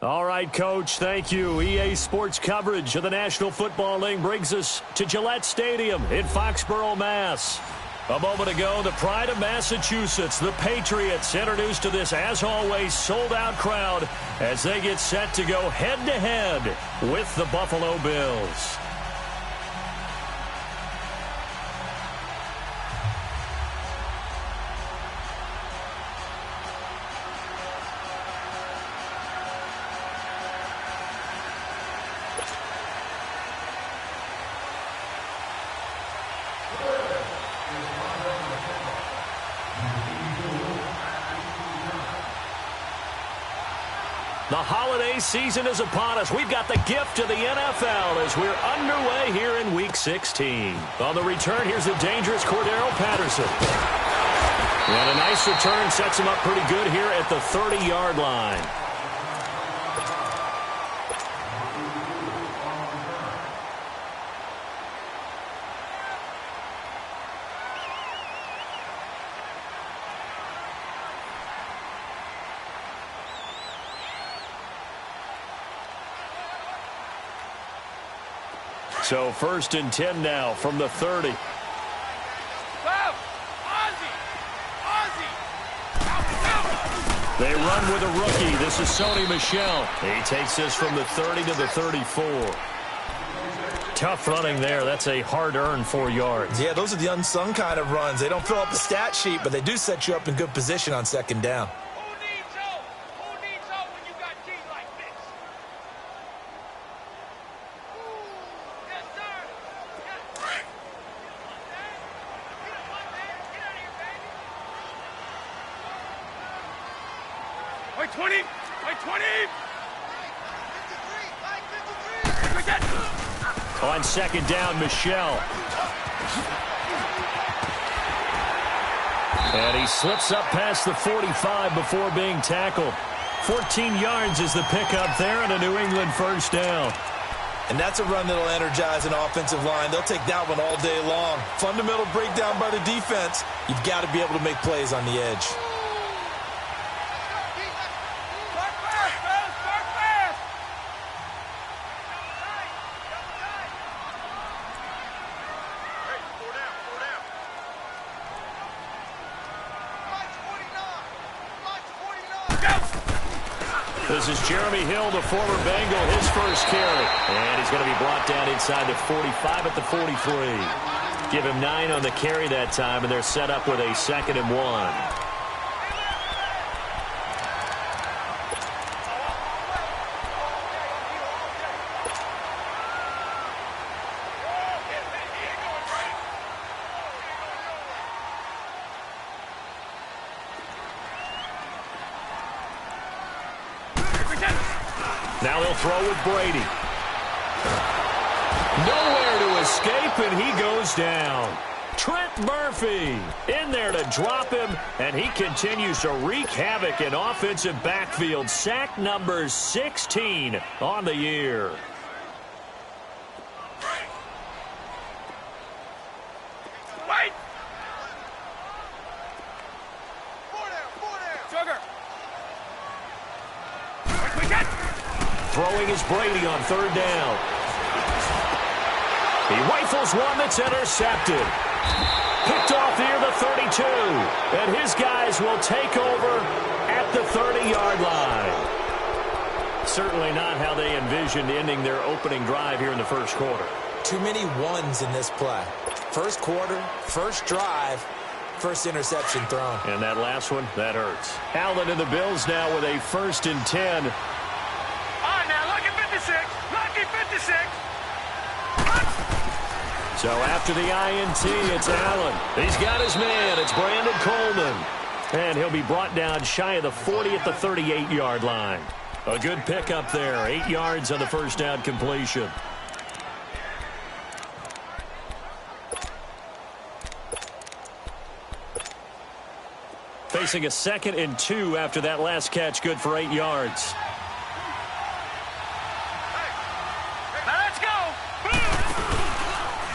All right, Coach, thank you. EA Sports coverage of the National Football League brings us to Gillette Stadium in Foxborough, Mass. A moment ago, the pride of Massachusetts, the Patriots, introduced to this, as always, sold-out crowd as they get set to go head-to-head with the Buffalo Bills. The holiday season is upon us. We've got the gift of the NFL as we're underway here in Week 16. On the return, here's the dangerous Cordero Patterson. And a nice return sets him up pretty good here at the 30-yard line. So 1st and 10 now from the 30. They run with a rookie. This is Sony Michel. He takes this from the 30 to the 34. Tough running there. That's a hard-earned 4 yards. Yeah, those are the unsung kind of runs. They don't fill up the stat sheet, but they do set you up in good position on 2nd down. On 2nd down, Michel. And he slips up past the 45 before being tackled. 14 yards is the pickup there and a New England 1st down. And that's a run that'll energize an offensive line. They'll take that one all day long. Fundamental breakdown by the defense. You've got to be able to make plays on the edge. This is Jeremy Hill, the former Bengal, his first carry. And he's going to be brought down inside the 45 at the 43. Give him 9 on the carry that time, and they're set up with a 2nd and 1. Now they'll throw with Brady. Nowhere to escape, and he goes down. Trent Murphy in there to drop him, and he continues to wreak havoc in offensive backfield. Sack number 16 on the year. Throwing is Brady on 3rd down. He rifles one that's intercepted. Picked off near the 32. And his guys will take over at the 30-yard line. Certainly not how they envisioned ending their opening drive here in the 1st quarter. Too many ones in this play. 1st quarter, 1st drive, 1st interception thrown. And that last one, that hurts. Allen and the Bills now with a 1st and 10. So after the INT, it's Allen. He's got his man. It's Brandon Coleman. And he'll be brought down shy of the 40 at the 38-yard line. A good pickup there. 8 yards on the 1st down completion. Facing a 2nd and 2 after that last catch. Good for 8 yards.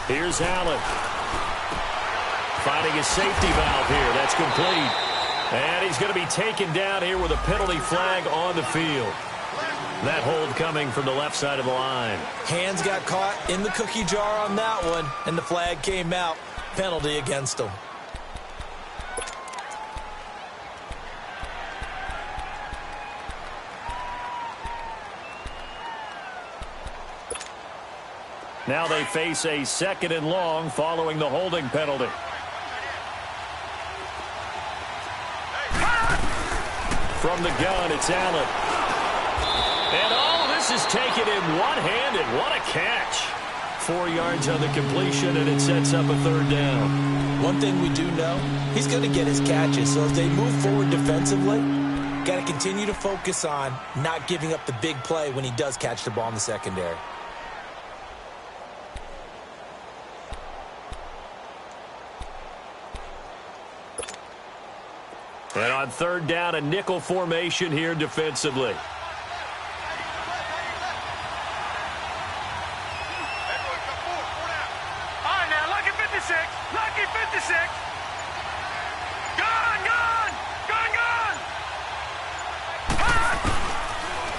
Here's Allen. Finding his safety valve here. That's complete. And he's going to be taken down here with a penalty flag on the field. That hold coming from the left side of the line. Hands got caught in the cookie jar on that one, and the flag came out. Penalty against him. Now they face a 2nd and long following the holding penalty. From the gun, it's Allen. And oh, this is taken in one-handed. What a catch. 4 yards on the completion, and it sets up a 3rd down. One thing we do know, he's going to get his catches. So as they move forward defensively, got to continue to focus on not giving up the big play when he does catch the ball in the secondary. And on 3rd down, a nickel formation here defensively.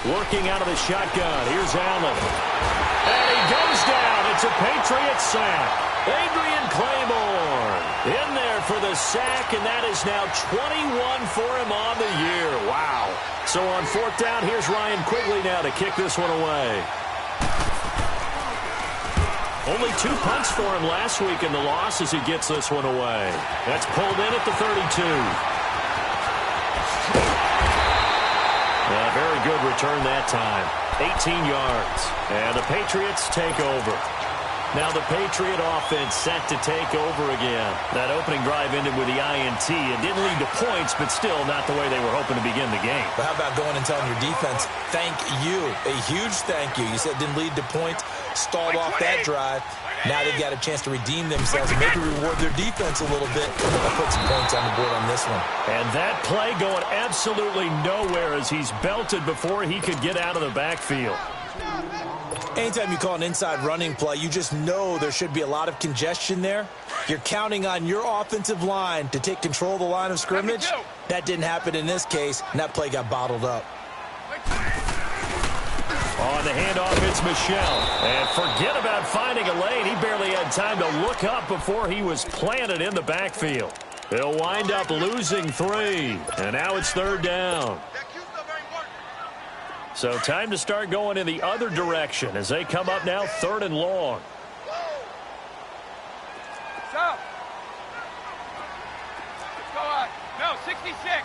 Working out of the shotgun. Here's Allen. And he goes down. It's a Patriot sack. Adrian Claiborne in there for the sack, and that is now 21 for him on the year. Wow. So on 4th down, here's Ryan Quigley now to kick this one away. Only 2 punts for him last week in the loss as he gets this one away. That's pulled in at the 32. A very good return that time. 18 yards. And the Patriots take over. Now the Patriot offense set to take over again. That opening drive ended with the INT. It didn't lead to points, but still not the way they were hoping to begin the game. But how about going and telling your defense, thank you, a huge thank you. You said it didn't lead to points, stalled off that drive. Now they've got a chance to redeem themselves and maybe reward their defense a little bit. I'll put some points on the board on this one. And that play going absolutely nowhere as he's belted before he could get out of the backfield. Anytime you call an inside running play, you just know there should be a lot of congestion there. You're counting on your offensive line to take control of the line of scrimmage. That didn't happen in this case, and that play got bottled up. On the handoff, it's Michel. And forget about finding a lane. He barely had time to look up before he was planted in the backfield. He'll wind up losing 3. And now it's 3rd down. So time to start going in the other direction as they come up now 3rd and long. Stop. Let's go out. No, 66.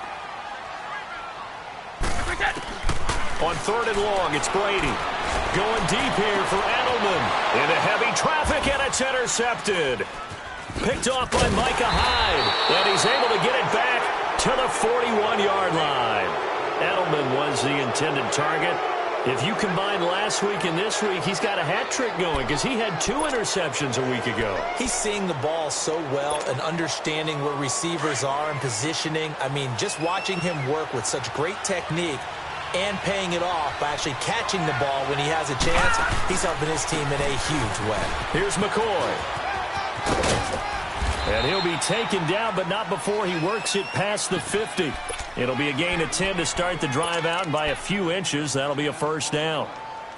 On 3rd and long, it's Brady. Going deep here for Edelman. Into heavy traffic, and it's intercepted. Picked off by Micah Hyde. And he's able to get it back to the 41-yard line. Edelman was the intended target. If you combine last week and this week, he's got a hat trick going because he had 2 interceptions a week ago. He's seeing the ball so well and understanding where receivers are and positioning. I mean, just watching him work with such great technique and paying it off by actually catching the ball when he has a chance, he's helping his team in a huge way. Here's McCoy. And he'll be taken down, but not before he works it past the 50. It'll be a gain of 10 to start the drive out, and by a few inches, that'll be a 1st down.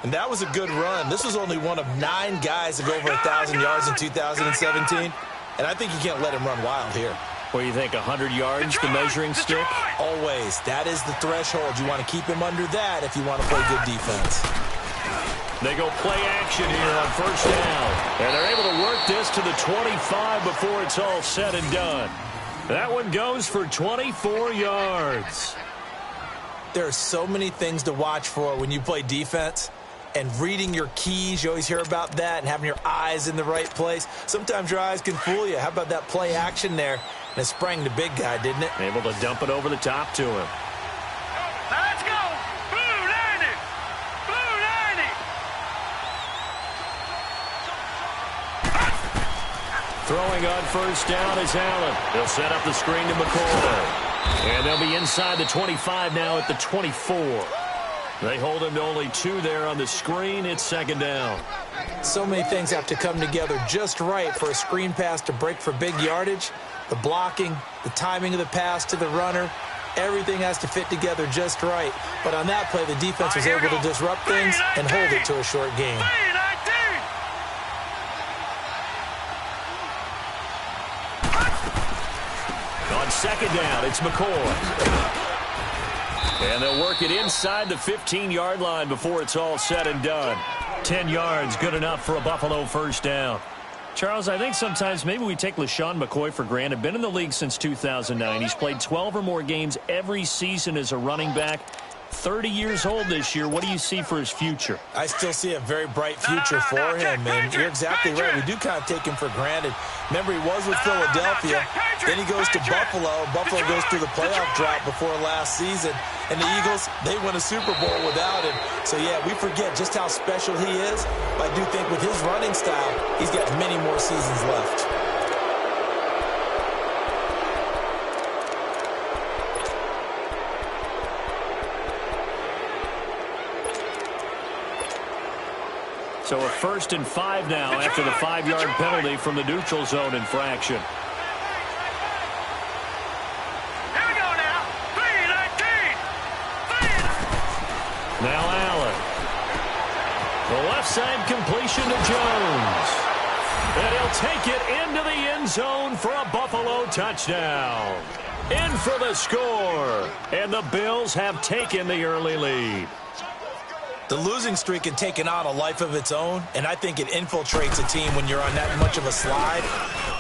And that was a good run. This was only one of 9 guys to go over 1,000 yards in 2017. And I think you can't let him run wild here. What do you think, 100 yards, the measuring stick? Always. That is the threshold. You want to keep him under that if you want to play good defense. They go play action here on 1st down. And they're able to work this to the 25 before it's all said and done. That one goes for 24 yards. There are so many things to watch for when you play defense. And reading your keys, you always hear about that, and having your eyes in the right place. Sometimes your eyes can fool you. How about that play action there? And it sprang the big guy, didn't it? Able to dump it over the top to him. Let's go! Blue 90! Blue 90! Throwing on 1st down is Allen. They'll set up the screen to McCoy. And they'll be inside the 25 now at the 24. They hold him to only 2 there on the screen. It's 2nd down. So many things have to come together just right for a screen pass to break for big yardage. The blocking, the timing of the pass to the runner, Everything has to fit together just right. But on that play, the defense was able to disrupt things and hold it to a short game. On second down, it's McCoy. And they'll work it inside the 15-yard line before it's all said and done. 10 yards, good enough for a Buffalo first down. Charles, I think sometimes maybe we take LaShawn McCoy for granted. Been in the league since 2009. He's played 12 or more games every season as a running back. 30 years old this year. What do you see for his future? I still see a very bright future for him, and you're exactly right. We do kind of take him for granted. Remember, he was with Philadelphia. Then he goes to Buffalo. Buffalo goes through the playoff drought before last season. And the Eagles, they win a Super Bowl without him. So, yeah, we forget just how special he is. But I do think with his running style, he's got many more seasons left. So a 1st and 5 now after the 5-yard penalty from the neutral zone infraction. Here we go now. 3-19. Now Allen. The left side completion to Jones. And he'll take it into the end zone for a Buffalo touchdown. In for the score. And the Bills have taken the early lead. The losing streak had taken on a life of its own, and I think it infiltrates a team when you're on that much of a slide.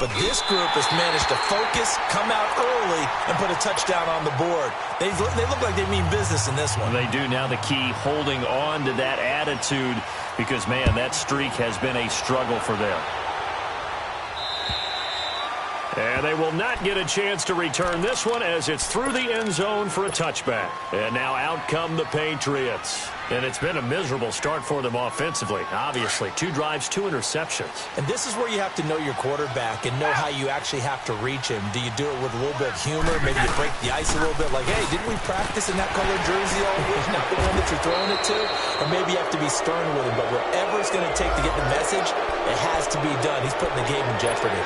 But this group has managed to focus, come out early, and put a touchdown on the board. They look like they mean business in this one. They do. Now the key, holding on to that attitude, because, man, that streak has been a struggle for them. And they will not get a chance to return this one as it's through the end zone for a touchback. And now out come the Patriots. And it's been a miserable start for them offensively. Obviously, 2 drives, 2 interceptions. And this is where you have to know your quarterback and know how you actually have to reach him. Do you do it with a little bit of humor? Maybe you break the ice a little bit like, hey, didn't we practice in that colored jersey all week? Not the one that you're throwing it to? Or maybe you have to be stern with him. But whatever it's going to take to get the message, it has to be done. He's putting the game in jeopardy.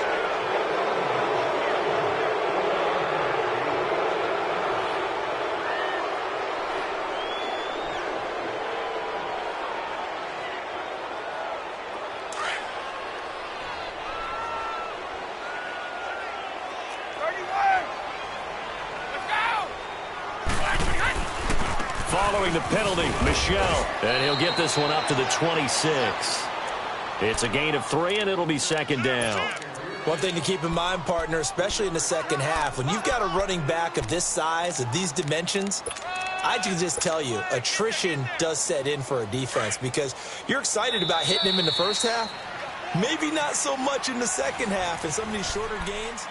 Following the penalty, Michel. And he'll get this one up to the 26. It's a gain of 3, and it'll be second down. One thing to keep in mind, partner, especially in the second half, when you've got a running back of this size, of these dimensions, I can just tell you, attrition does set in for a defense because you're excited about hitting him in the first half. Maybe not so much in the second half, and some of these shorter gains.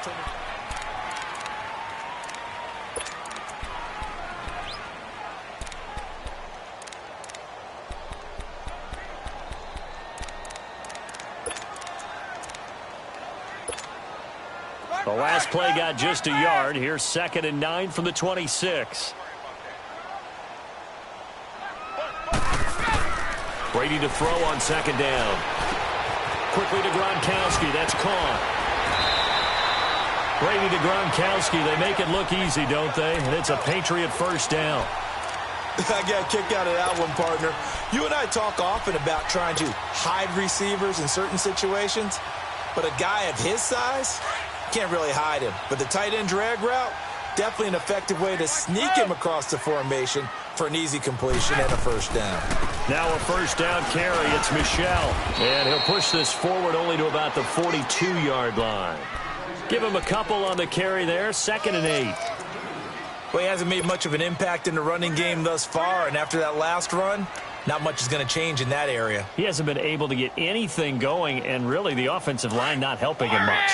The last play got just a yard. Here's 2nd and 9 from the 26. Brady to throw on 2nd down. Quickly to Gronkowski. That's caught. Brady to Gronkowski. They make it look easy, don't they? And it's a Patriot first down. I got a kick out of that one, partner. You and I talk often about trying to hide receivers in certain situations, but a guy of his size can't really hide him. But the tight end drag route, definitely an effective way to sneak him across the formation for an easy completion and a first down. Now a first down carry. It's Michel. And he'll push this forward only to about the 42-yard line. Give him a couple on the carry there. 2nd and 8. Well, he hasn't made much of an impact in the running game thus far, and after that last run, not much is going to change in that area. He hasn't been able to get anything going, and really the offensive line not helping him much.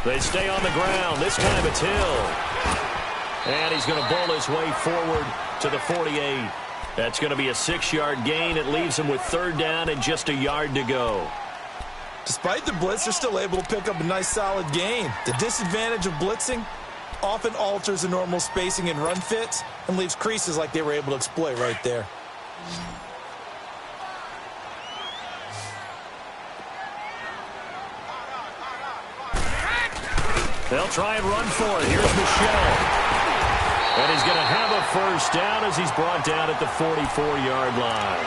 They stay on the ground. This time it's Hill. And he's going to bowl his way forward to the 48. That's going to be a 6-yard gain. It leaves him with 3rd down and just a yard to go. Despite the blitz, they're still able to pick up a nice solid gain. The disadvantage of blitzing often alters the normal spacing and run fits and leaves creases like they were able to exploit right there. They'll try and run for it. Here's Michelle. And he's going to have a first down as he's brought down at the 44-yard line.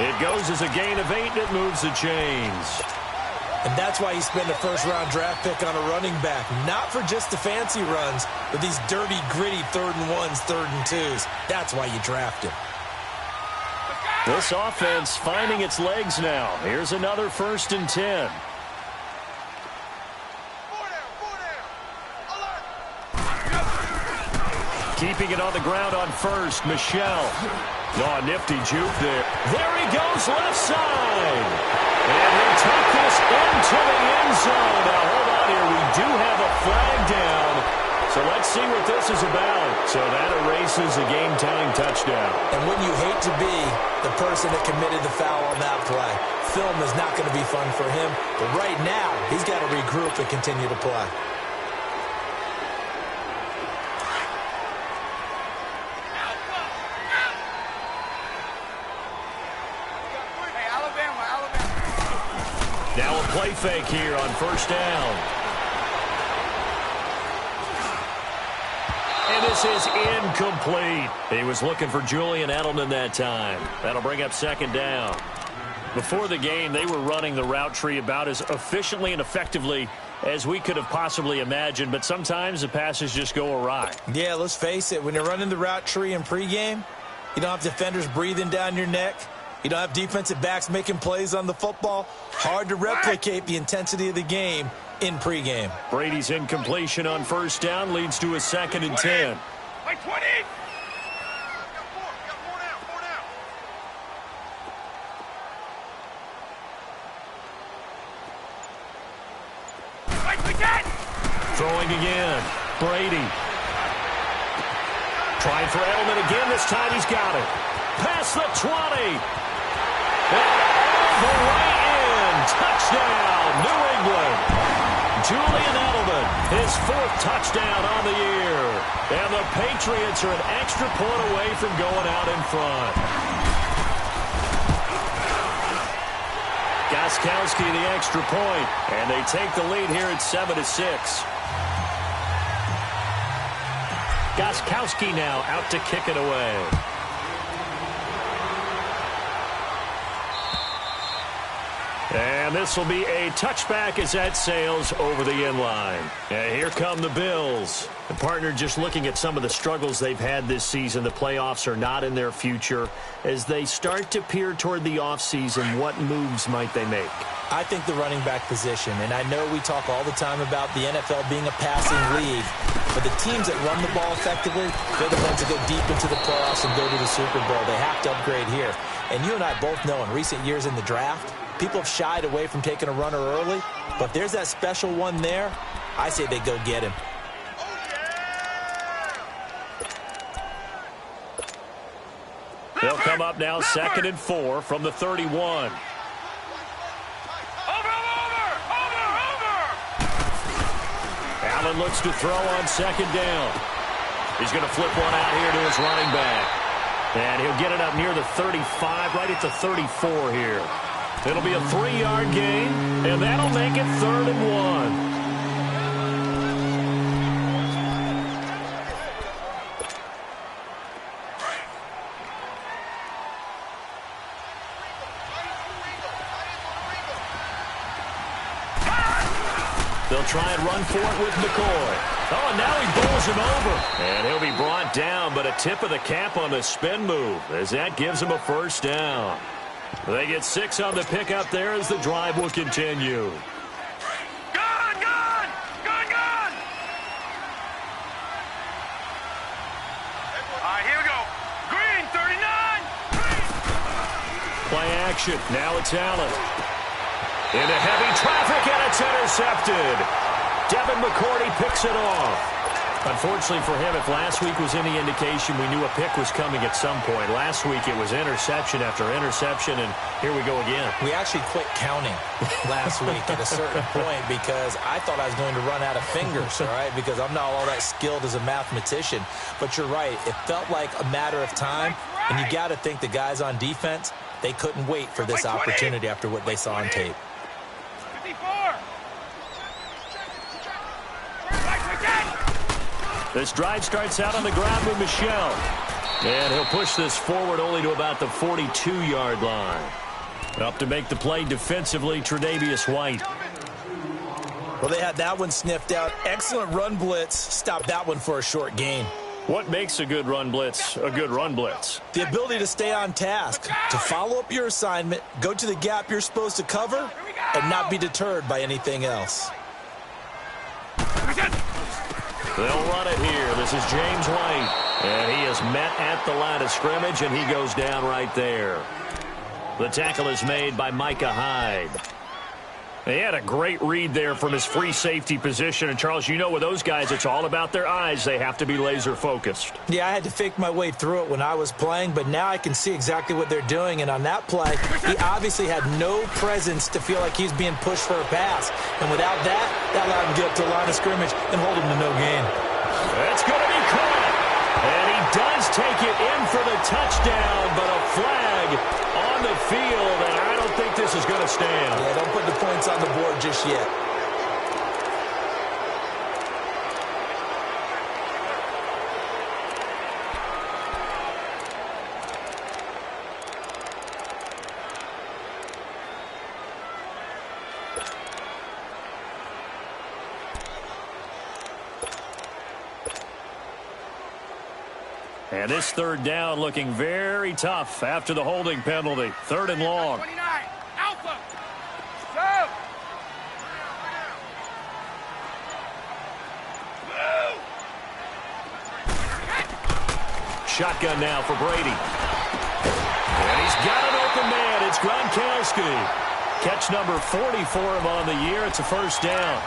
It goes as a gain of 8, and it moves the chains. And that's why you spend a first-round draft pick on a running back. Not for just the fancy runs, but these dirty, gritty 3rd and 1s, 3rd and 2s. That's why you draft him. This offense finding its legs now. Here's another 1st and 10. Keeping it on the ground on first, Michelle. Oh, nifty juke there. There he goes, left side. And he'll take this into the end zone. Now, hold on here. We do have a flag down. So let's see what this is about. So that erases a game-tying touchdown. And wouldn't you hate to be the person that committed the foul on that play? Film is not going to be fun for him. But right now, he's got to regroup and continue to play. Now a play fake here on first down. And this is incomplete. He was looking for Julian Edelman that time. That'll bring up 2nd down. Before the game, they were running the route tree about as efficiently and effectively as we could have possibly imagined, but sometimes the passes just go awry. Yeah, let's face it. When you're running the route tree in pregame, you don't have defenders breathing down your neck. You don't have defensive backs making plays on the football. Hard to replicate the intensity of the game in pregame. Brady's incompletion on first down leads to a 2nd and 10. Like 20. Throwing again. Brady. Trying for Edelman again. This time he's got it. Past the 20. And all the way in. Touchdown, New England. Julian Edelman, his 4th touchdown on the year. And the Patriots are an extra point away from going out in front. Gostkowski the extra point, and they take the lead here at 7-6. Gostkowski now out to kick it away. And this will be a touchback as that sails over the end line. And here come the Bills. The partner just looking at some of the struggles they've had this season. The playoffs are not in their future. As they start to peer toward the offseason, what moves might they make? I think the running back position, and I know we talk all the time about the NFL being a passing league, but the teams that run the ball effectively, they're the ones that go deep into the playoffs and go to the Super Bowl. They have to upgrade here. And you and I both know in recent years in the draft, people have shied away from taking a runner early, but if there's that special one there, I say they go get him. They'll come up now 2nd and 4 from the 31. Allen looks to throw on 2nd down. He's going to flip one out here to his running back. And he'll get it up near the 35, right at the 34 here. It'll be a 3-yard gain, and that'll make it 3rd and 1. They'll try and run for it with McCoy. Oh, and now he bowls him over. And he'll be brought down, but a tip of the cap on the spin move as that gives him a first down. They get 6 on the pickup there as the drive will continue. Gone! Gone! Gone! Gone! All right, here we go. Green, 39. Play action. Now it's Allen. Into heavy traffic, and it's intercepted. Devin McCourty picks it off. Unfortunately for him, if last week was any indication, we knew a pick was coming at some point. Last week it was interception after interception, and here we go again. We actually quit counting last week at a certain point because I thought I was going to run out of fingers, all right, because I'm not all that skilled as a mathematician. But you're right. It felt like a matter of time, and you got to think the guys on defense, they couldn't wait for this opportunity after what they saw on tape. 54. This drive starts out on the ground with Michel. And he'll push this forward only to about the 42-yard line. Up to make the play defensively, Tre'Davious White. Well, they had that one sniffed out. Excellent run blitz. Stopped that one for a short gain. What makes a good run blitz a good run blitz? The ability to stay on task, to follow up your assignment, go to the gap you're supposed to cover, and not be deterred by anything else. They'll run it here. This is James White. And he is met at the line of scrimmage, and he goes down right there. The tackle is made by Micah Hyde. He had a great read there from his free safety position. And, Charles, you know with those guys, it's all about their eyes. They have to be laser-focused. Yeah, I had to fake my way through it when I was playing, but now I can see exactly what they're doing. And on that play, he obviously had no presence to feel like he's being pushed for a pass. And without that, that allowed him to get up to the line of scrimmage and hold him to no gain. That's going to be caught. And he does take it in for the touchdown, but a flag on the field, and I don't think this is going to stand. Yeah, don't put the points on the board just yet. And this third down looking very tough after the holding penalty. 3rd and long. 29, Alpha. Go. Shotgun now for Brady. And he's got an open man. It's Gronkowski. Catch number 40 for him on the year. It's a first down.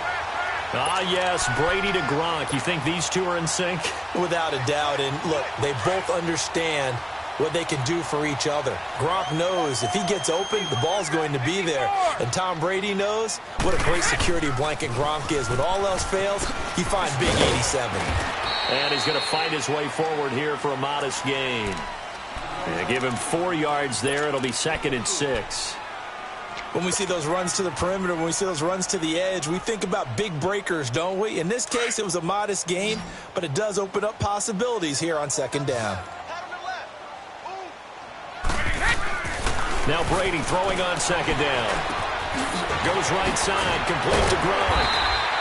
Ah, yes, Brady to Gronk. You think these two are in sync? Without a doubt. And look, they both understand what they can do for each other. Gronk knows if he gets open, the ball's going to be there. And Tom Brady knows what a great security blanket Gronk is. When all else fails, he finds big 87. And he's going to find his way forward here for a modest gain. And give him 4 yards there. It'll be 2nd and 6. When we see those runs to the perimeter, when we see those runs to the edge, we think about big breakers, don't we? In this case, it was a modest gain, but it does open up possibilities here on 2nd down. Now Brady throwing on 2nd down. Goes right side, complete to Gronk.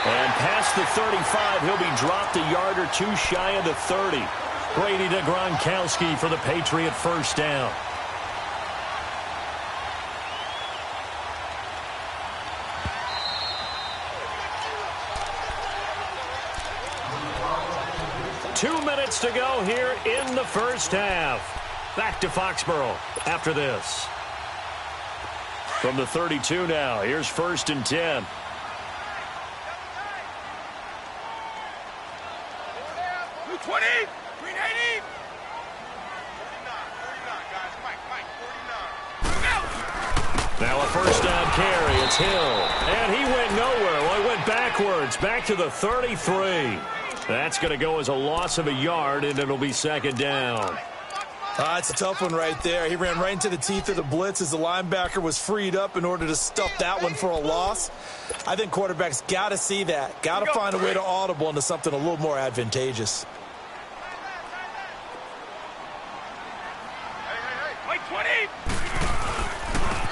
And past the 35, he'll be dropped a yard or two shy of the 30. Brady to Gronkowski for the Patriot first down. Two minutes to go here in the first half. Back to Foxborough after this. From the 32 now, here's 1st and 10. Now a first down carry. It's Hill. And he went nowhere. Well, he went backwards. Back to the 33. That's going to go as a loss of a yard, and it'll be 2nd down. It's a tough one right there. He ran right into the teeth of the blitz as the linebacker was freed up in order to stuff that one for a loss. I think quarterbacks got to see that. Got to find a way to audible into something a little more advantageous.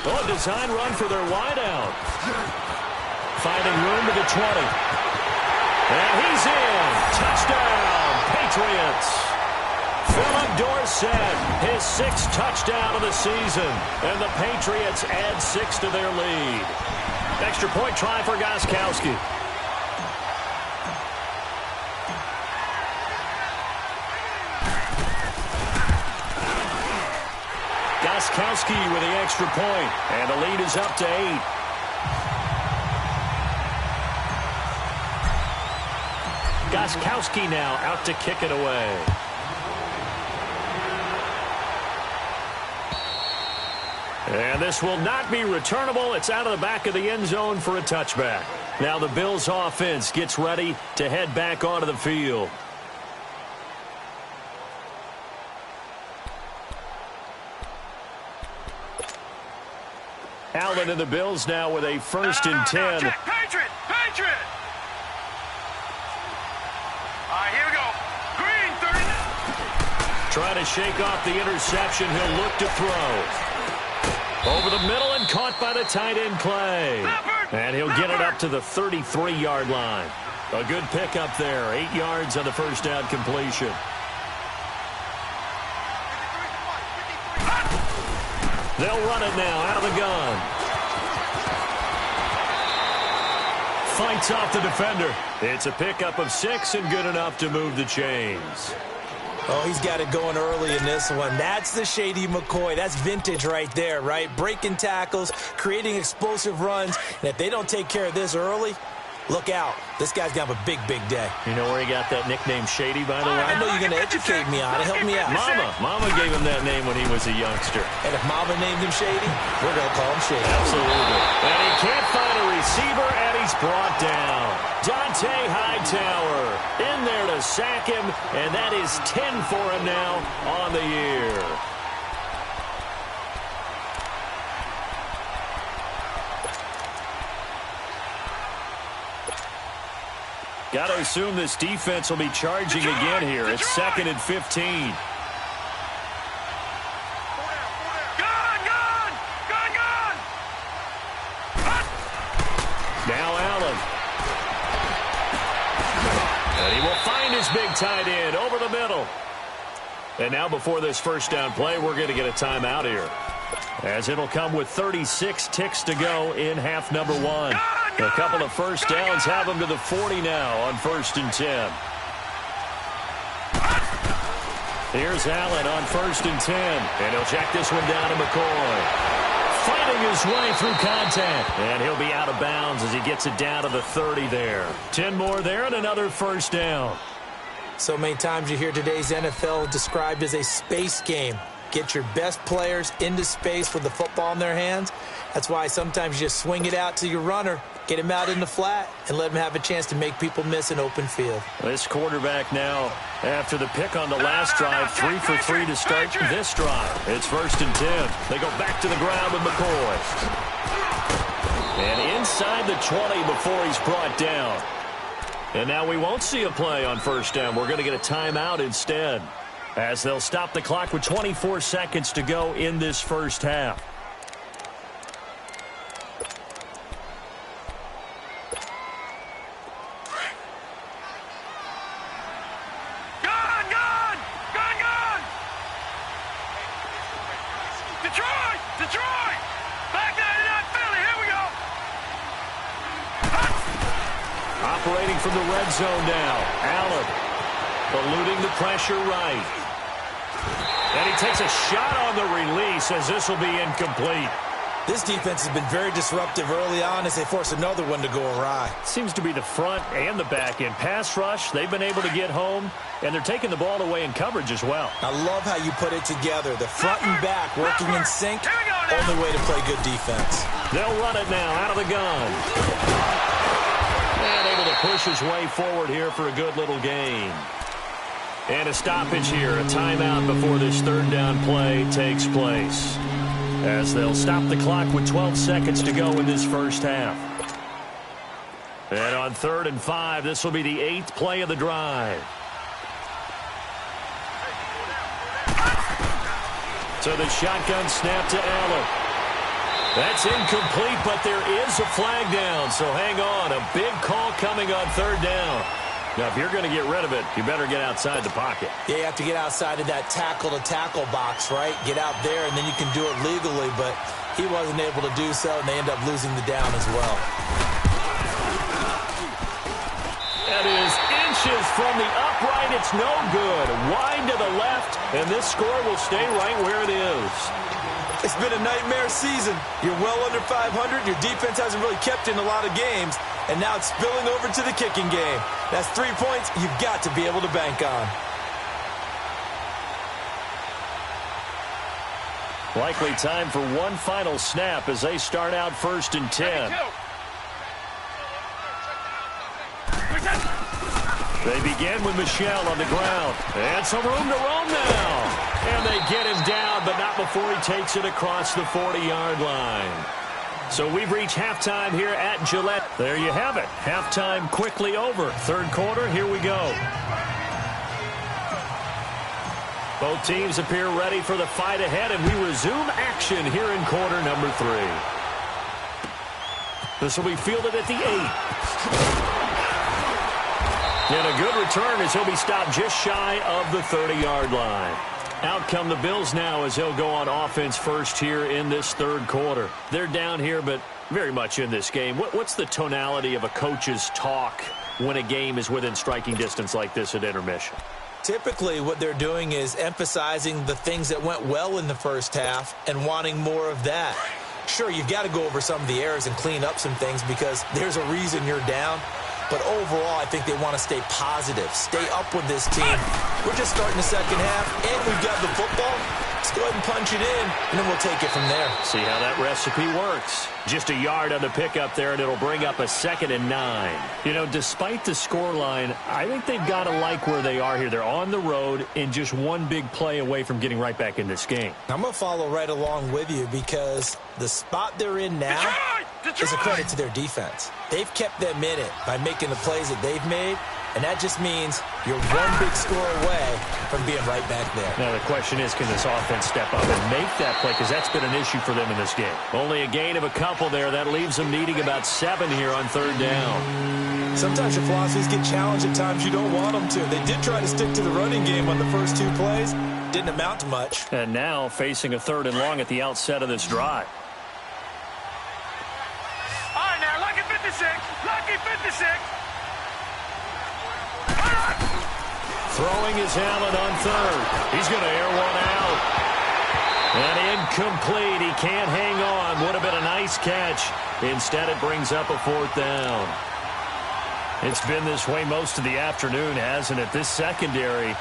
Oh, a design run for their wideout. Finding room to the 20. And he's in. Touchdown, Patriots. Philip Dorsett, his 6th touchdown of the season. And the Patriots add 6 to their lead. Extra point try for Gronkowski. Gronkowski with the extra point. And the lead is up to 8. Gronkowski now out to kick it away. And this will not be returnable. It's out of the back of the end zone for a touchback. Now the Bills offense gets ready to head back onto the field. Allen and the Bills now with a 1st and 10. Patriot! Patriot! All right, here we go. Trying to shake off the interception. He'll look to throw. Over the middle and caught by the tight end, Clay. And he'll get it up to the 33-yard line. A good pickup there. 8 yards on the first down completion. They'll run it now out of the gun. Fights off the defender. It's a pickup of 6 and good enough to move the chains. Oh, he's got it going early in this one. That's the Shady McCoy. That's vintage right there, right? Breaking tackles, creating explosive runs. And if they don't take care of this early, look out. This guy's going to have a big, big day. You know where he got that nickname Shady, by the way? I know you're going to educate me on it. Help me out. Mama gave him that name when he was a youngster. And if Mama named him Shady, we're going to call him Shady. Absolutely. And he can't find a receiver, and he's brought down. Dante Hightower in there to sack him, and that is 10 for him now on the year. Got to assume this defense will be charging again here. It's 2nd and 15. Now Allen. And he will find his big tight end over the middle. And now before this first down play, we're going to get a timeout here, as it'll come with 36 ticks to go in half number 1. A couple of first downs have them to the 40 now on 1st and 10. Here's Allen on 1st and 10. And he'll check this one down to McCoy. Fighting his way through contact. And he'll be out of bounds as he gets it down to the 30 there. 10 more there and another first down. So many times you hear today's NFL described as a space game. Get your best players into space with the football in their hands. That's why sometimes you just swing it out to your runner, get him out in the flat, and let him have a chance to make people miss an open field. This quarterback now, after the pick on the last drive, 3 for 3 to start this drive. It's 1st and 10. They go back to the ground with McCoy. And inside the 20 before he's brought down. And now we won't see a play on 1st down. We're going to get a timeout instead, as they'll stop the clock with 24 seconds to go in this first half. Detroit! Back 99 Philly, here we go! Operating from the red zone now. Allen eluding the pressure right. And he takes a shot on the release as this will be incomplete. This defense has been very disruptive early on as they force another one to go awry. Seems to be the front and the back end. Pass rush, they've been able to get home, and they're taking the ball away in coverage as well. I love how you put it together. The front and back working in sync, only way to play good defense. They'll run it now out of the gun. And able to push his way forward here for a good little gain. And a stoppage here, a timeout before this 3rd down play takes place, as they'll stop the clock with 12 seconds to go in this first half. And on 3rd and 5, this will be the 8th play of the drive. So the shotgun snap to Allen. That's incomplete, but there is a flag down, so hang on. A big call coming on 3rd down. Now, if you're going to get rid of it, you better get outside the pocket. Yeah, you have to get outside of that tackle-to-tackle box, right? Get out there, and then you can do it legally, but he wasn't able to do so, and they end up losing the down as well. That is inches from the upright. It's no good. Wide to the left, and this score will stay right where it is. It's been a nightmare season. You're well under 500. Your defense hasn't really kept in a lot of games, and now it's spilling over to the kicking game. That's 3 points you've got to be able to bank on. Likely time for one final snap as they start out 1st and 10. They begin with Michel on the ground. And some room to roam now. And they get him down, but not before he takes it across the 40-yard line. So we've reached halftime here at Gillette. There you have it. Halftime quickly over. 3rd quarter, here we go. Both teams appear ready for the fight ahead, and we resume action here in quarter number 3. This will be fielded at the 8. And a good return as he'll be stopped just shy of the 30-yard line. Out come the Bills now as he'll go on offense first here in this third quarter. They're down here, but very much in this game. What's the tonality of a coach's talk when a game is within striking distance like this at intermission? Typically, what they're doing is emphasizing the things that went well in the first half and wanting more of that. Sure, you've got to go over some of the errors and clean up some things because there's a reason you're down. But overall, I think they want to stay positive, stay up with this team. We're just starting the second half, and we've got the football. Let's go ahead and punch it in, and then we'll take it from there. See how that recipe works. Just a yard on the pickup there, and it'll bring up a 2nd and 9. You know, despite the scoreline, I think they've got to like where they are here. They're on the road and just one big play away from getting right back in this game. I'm going to follow right along with you because the spot they're in now is a credit to their defense. They've kept them in it by making the plays that they've made, and that just means you're one big score away from being right back there. Now, the question is, can this offense step up and make that play? Because that's been an issue for them in this game. Only a gain of a couple there. That leaves them needing about 7 here on third down. Sometimes your philosophies get challenged at times you don't want them to. They did try to stick to the running game on the first 2 plays. Didn't amount to much. And now facing a 3rd and long at the outset of this drive. All right, now, lucky 56. Lucky 56. Throwing his helmet on 3rd. He's going to air one out. And incomplete. He can't hang on. Would have been a nice catch. Instead, it brings up a 4th down. It's been this way most of the afternoon, hasn't it? This secondary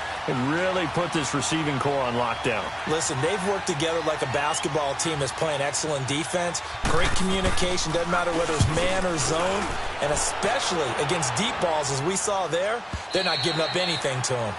really put this receiving core on lockdown. Listen, they've worked together like a basketball team that's playing excellent defense. Great communication. Doesn't matter whether it's man or zone. And especially against deep balls, as we saw there, they're not giving up anything to them.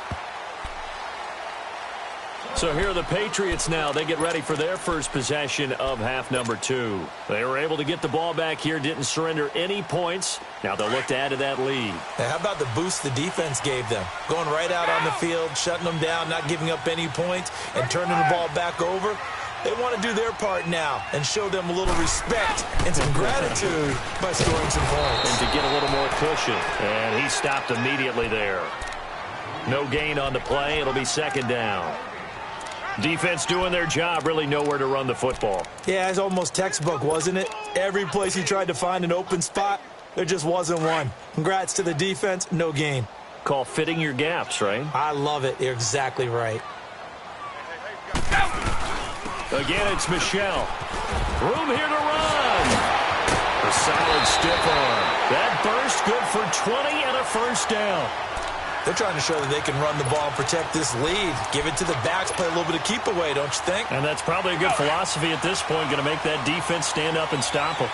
So here are the Patriots now. They get ready for their first possession of half number 2. They were able to get the ball back here, didn't surrender any points. Now they'll look to add to that lead. Now, how about the boost the defense gave them? Going right out on the field, shutting them down, not giving up any points, and turning the ball back over. They want to do their part now and show them a little respect and some gratitude by scoring some points. And to get a little more cushion. And he stopped immediately there. No gain on the play. It'll be 2nd down. Defense doing their job, really nowhere to run the football. Yeah, it's almost textbook, wasn't it? Every place he tried to find an open spot, there just wasn't one. Congrats to the defense, no gain. Call fitting your gaps, right? I love it. You're exactly right. Again, it's Michelle. Room here to run. A solid stiff arm. That burst good for 20 and a 1st down. They're trying to show that they can run the ball and protect this lead. Give it to the backs, play a little bit of keep away, don't you think? And that's probably a good philosophy at this point, going to make that defense stand up and stop them.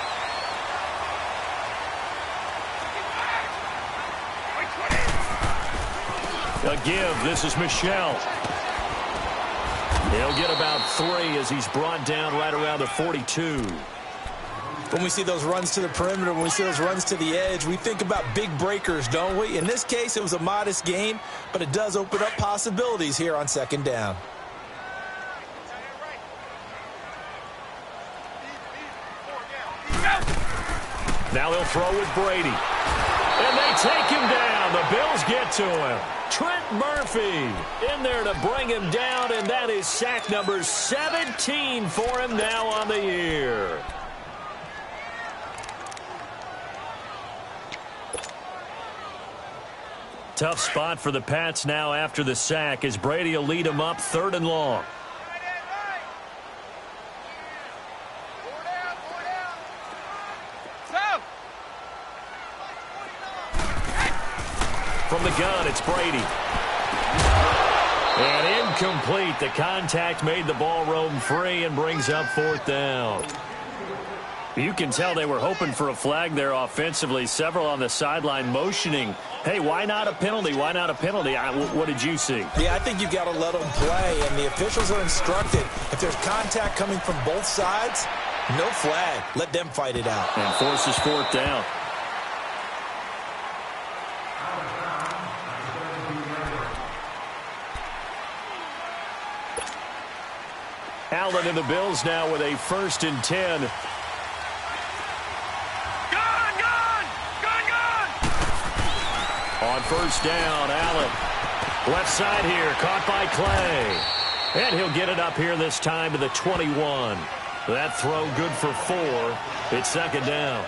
A give. This is Michelle. He'll get about 3 as he's brought down right around the 42. When we see those runs to the perimeter, when we see those runs to the edge, we think about big breakers, don't we? In this case, it was a modest gain, but it does open up possibilities here on 2nd down. Now they'll throw with Brady. And they take him down. The Bills get to him. Trent Murphy in there to bring him down, and that is sack number 17 for him now on the year. Tough spot for the Pats now after the sack as Brady will lead them up 3rd and long. From the gun, it's Brady. And incomplete. The contact made the ball roam free and brings up 4th down. You can tell they were hoping for a flag there offensively. Several on the sideline motioning, hey, why not a penalty? Why not a penalty? What did you see? Yeah, I think you've got to let them play, and the officials are instructed. If there's contact coming from both sides, no flag. Let them fight it out. And forces 4th down. Allen and the Bills now with a 1st and 10. On 1st down, Allen. Left side here, caught by Clay. And he'll get it up here this time to the 21. That throw good for 4. It's 2nd down.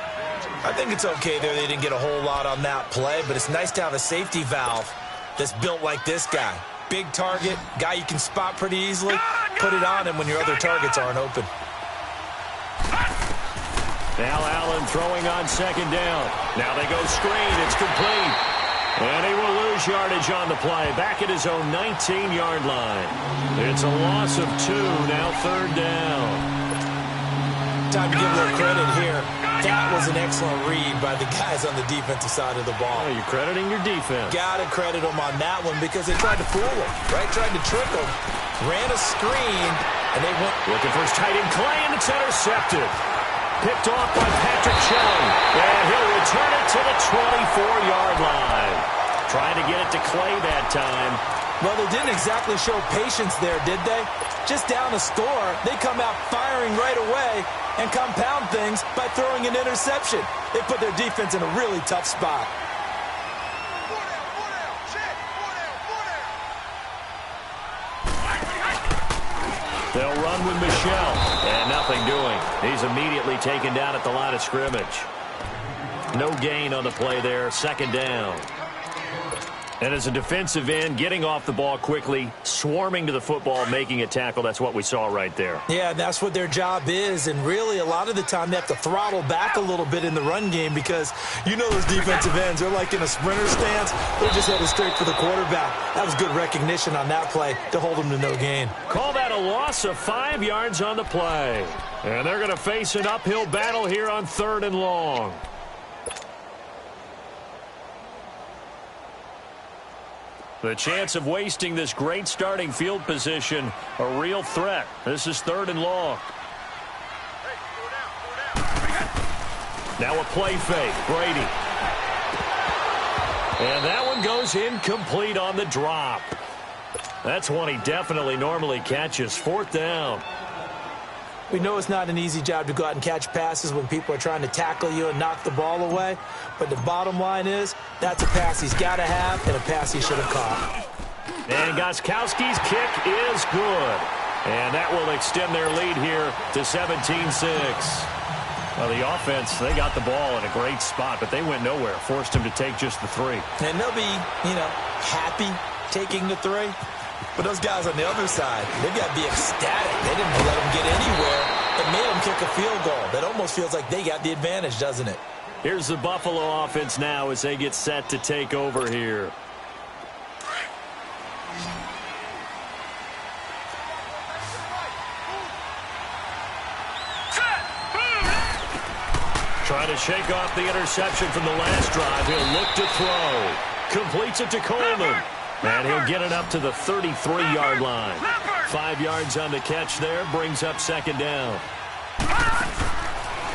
I think it's okay there. They didn't get a whole lot on that play, but it's nice to have a safety valve that's built like this guy. Big target, guy you can spot pretty easily. Put it on him when your other targets aren't open. Now Allen throwing on 2nd down. Now they go screen. It's complete. And he will lose yardage on the play. Back at his own 19-yard line. It's a loss of 2. Now 3rd down. Time to give a little credit here. That was an excellent read by the guys on the defensive side of the ball. Oh, you're crediting your defense. Got to credit them on that one because they tried to fool him, right? Tried to trick him. Ran a screen, and they went. Looking for his tight end, Clay, and it's intercepted. Picked off by Patrick Chung. And he'll return it to the 24-yard line. Trying to get it to Clay that time. Well, they didn't exactly show patience there, did they? Just down a score, they come out firing right away and compound things by throwing an interception. They put their defense in a really tough spot. They'll run with Michelle, and nothing doing. He's immediately taken down at the line of scrimmage. No gain on the play there, 2nd down. And as a defensive end, getting off the ball quickly, swarming to the football, making a tackle, that's what we saw right there. Yeah, that's what their job is, and really a lot of the time they have to throttle back a little bit in the run game because you know those defensive ends, they're like in a sprinter stance. They're just headed straight for the quarterback. That was good recognition on that play to hold them to no gain. Call that a loss of 5 yards on the play. And they're going to face an uphill battle here on 3rd and long. The chance of wasting this great starting field position, a real threat. This is 3rd and long. Now a play fake, Brady. And that one goes incomplete on the drop. That's one he definitely normally catches. 4th down. We know it's not an easy job to go out and catch passes when people are trying to tackle you and knock the ball away. But the bottom line is, that's a pass he's got to have and a pass he should have caught. And Gostkowski's kick is good. And that will extend their lead here to 17-6. Well, the offense, they got the ball in a great spot, but they went nowhere. Forced him to take just the 3. And they'll be, happy taking the 3. But those guys on the other side, they've got to be ecstatic. They didn't let them get anywhere. It made them kick a field goal. That almost feels like they got the advantage, doesn't it? Here's the Buffalo offense now as they get set to take over here. Trying to shake off the interception from the last drive. He'll look to throw. Completes it to Coleman. And he'll get it up to the 33-yard line. 5 yards on the catch there. Brings up 2nd down.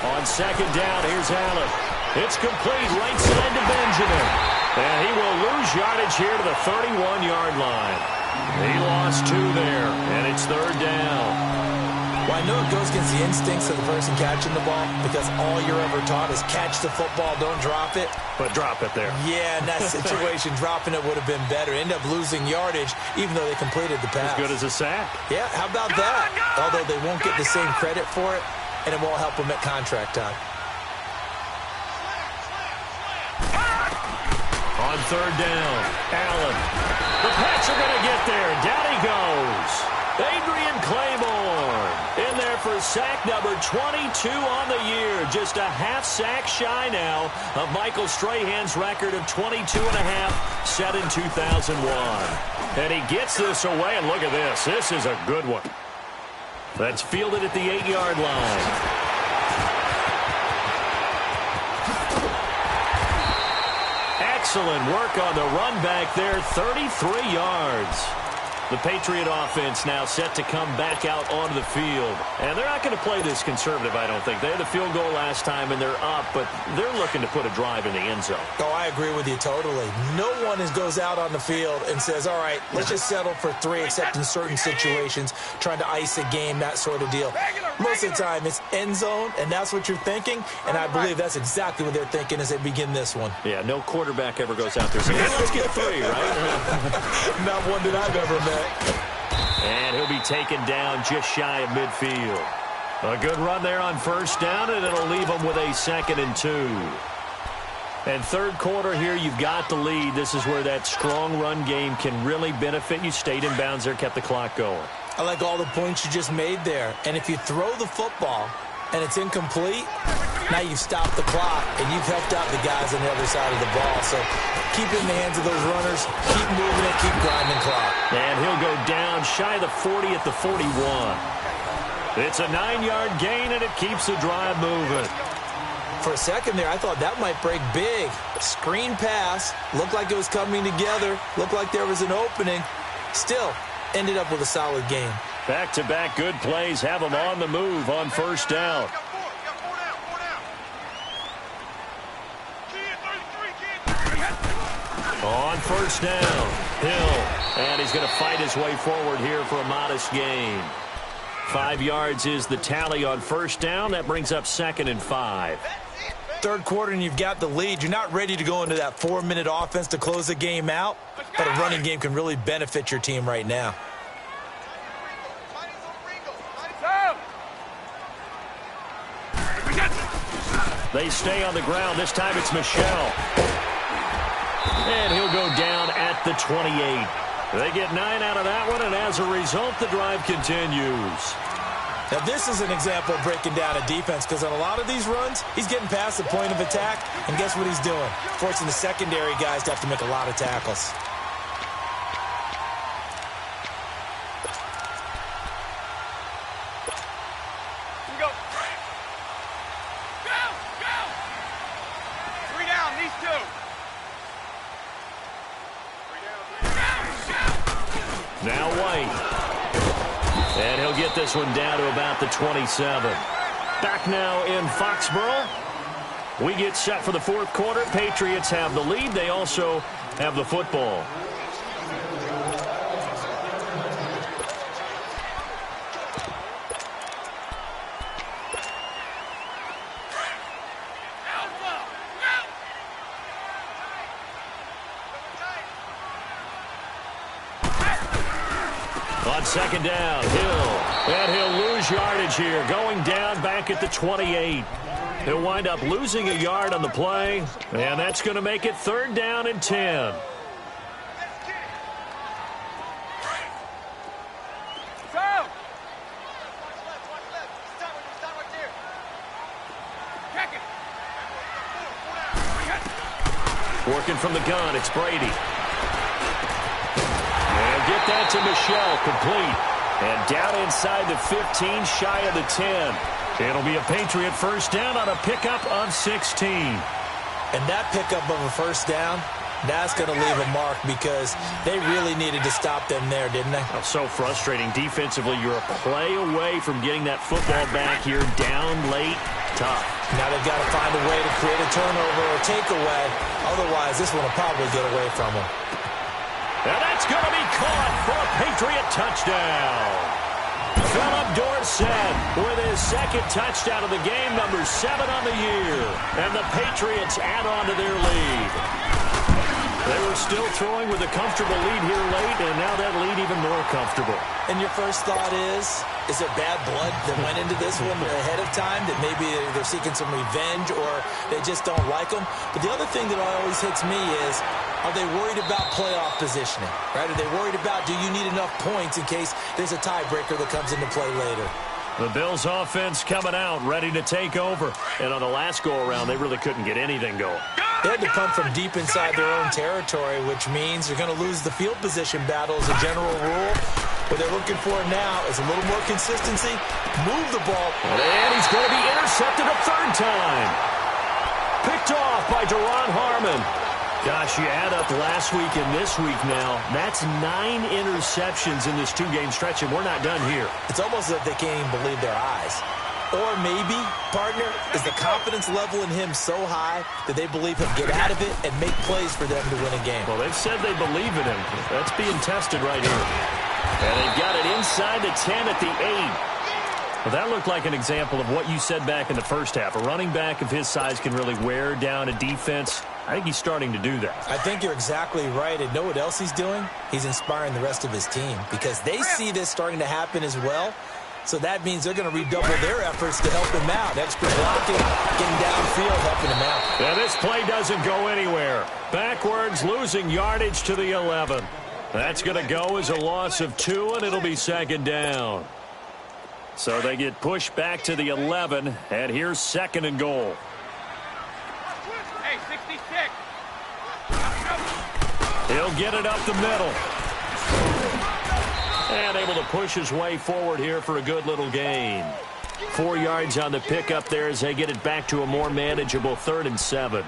On 2nd down, here's Allen. It's complete. Right side to Benjamin. And he will lose yardage here to the 31-yard line. He lost 2 there. And it's 3rd down. Well, I know it goes against the instincts of the person catching the ball because all you're ever taught is catch the football, don't drop it. But drop it there. Yeah, in that situation, dropping it would have been better. End up losing yardage even though they completed the pass. As good as a sack. Yeah, how about that? Although they won't get the same credit for it, and it won't help them at contract time. On 3rd down, Allen. The Pats are going to get there. Down he goes. Adrian Claiborne in there for sack number 22 on the year. Just a half sack shy now of Michael Strahan's record of 22 and a half set in 2001. And he gets this away, and look at this. This is a good one. That's fielded at the 8-yard line. Excellent work on the run back there, 33 yards. The Patriot offense now set to come back out onto the field. And they're not going to play this conservative, I don't think. They had the field goal last time, and they're up, but they're looking to put a drive in the end zone. Oh, I agree with you totally. No one goes out on the field and says, all right, let's just settle for 3, except in certain situations, trying to ice a game, that sort of deal. Most of the time, it's end zone, and that's what you're thinking, and I believe that's exactly what they're thinking as they begin this one. Yeah, no quarterback ever goes out there saying, let's get 3, right? Not one that I've ever met. And he'll be taken down just shy of midfield. A good run there on first down, and it'll leave them with a 2nd and 2. And third quarter here, you've got the lead. This is where that strong run game can really benefit you. Stayed in bounds there, kept the clock going. I like all the points you just made there. And if you throw the football and it's incomplete, now you've stopped the clock and you've helped out the guys on the other side of the ball. So keep it in the hands of those runners, keep moving it, keep grinding clock. And he'll go down shy of the 40 at the 41. It's a 9-yard gain, and it keeps the drive moving. For a second there, I thought that might break big. Screen pass, looked like it was coming together, looked like there was an opening. Still, ended up with a solid game. Back-to-back good plays have them on the move on first down. On first down, Hill. And he's going to fight his way forward here for a modest gain. 5 yards is the tally on first down. That brings up 2nd and 5. Third quarter and you've got the lead. You're not ready to go into that 4-minute offense to close the game out, but a running game can really benefit your team right now. They stay on the ground. This time it's Michel. And he'll go down at the 28. They get 9 out of that one, and as a result, the drive continues. Now, this is an example of breaking down a defense, because on a lot of these runs, he's getting past the point of attack, and guess what he's doing? Forcing the secondary guys to have to make a lot of tackles. Go! 3 down, these 2. Now White. And he'll get this one down to about the 27. Back now in Foxborough. We get set for the fourth quarter. Patriots have the lead. They also have the football. On second down, Hill. And he'll lose yardage here. Going down back at the 28. He'll wind up losing a yard on the play. And that's going to make it 3rd down and 10. Working from the gun, it's Brady. Get that to Michel, complete. And down inside the 15, shy of the 10. It'll be a Patriot first down on a pickup of 16. And that pickup of a first down, that's going to leave a mark, because they really needed to stop them there, didn't they? Oh, so frustrating. Defensively, you're a play away from getting that football back here, down late, tough. Now they've got to find a way to create a turnover or takeaway. Otherwise, this one will probably get away from them. And that's going to be caught for a Patriot touchdown. Philip Dorsett with his 2nd touchdown of the game, number 7 on the year. And the Patriots add on to their lead. They were still throwing with a comfortable lead here late, and now that lead even more comfortable. And your first thought is there bad blood that went into this one ahead of time, that maybe they're seeking some revenge or they just don't like them? But the other thing that always hits me is, are they worried about playoff positioning, right? Are they worried about, do you need enough points in case there's a tiebreaker that comes into play later? The Bills offense coming out, ready to take over. And on the last go-around, they really couldn't get anything going. They had to punt from deep inside their own territory, which means you're going to lose the field position battle as a general rule. What they're looking for now is a little more consistency, move the ball. And he's going to be intercepted a 3rd time. Picked off by Deron Harmon. Gosh, you add up last week and this week now, that's 9 interceptions in this 2-game stretch, and we're not done here. It's almost as if they can't even believe their eyes. Or maybe, partner, is the confidence level in him so high that they believe he'll get out of it and make plays for them to win a game. Well, they've said they believe in him. That's being tested right here. And they've got it inside the 10 at the 8. Well, that looked like an example of what you said back in the first half. A running back of his size can really wear down a defense. I think he's starting to do that. I think you're exactly right. And know what else he's doing? He's inspiring the rest of his team because they see this starting to happen as well. So that means they're going to redouble their efforts to help him out. Extra blocking, getting downfield, helping him out. Yeah, this play doesn't go anywhere. Backwards, losing yardage to the 11. That's going to go as a loss of 2, and it'll be second down. So they get pushed back to the 11, and here's second and goal. Hey, 66. He'll get it up the middle. And able to push his way forward here for a good little gain. 4 yards on the pickup there as they get it back to a more manageable 3rd and 7.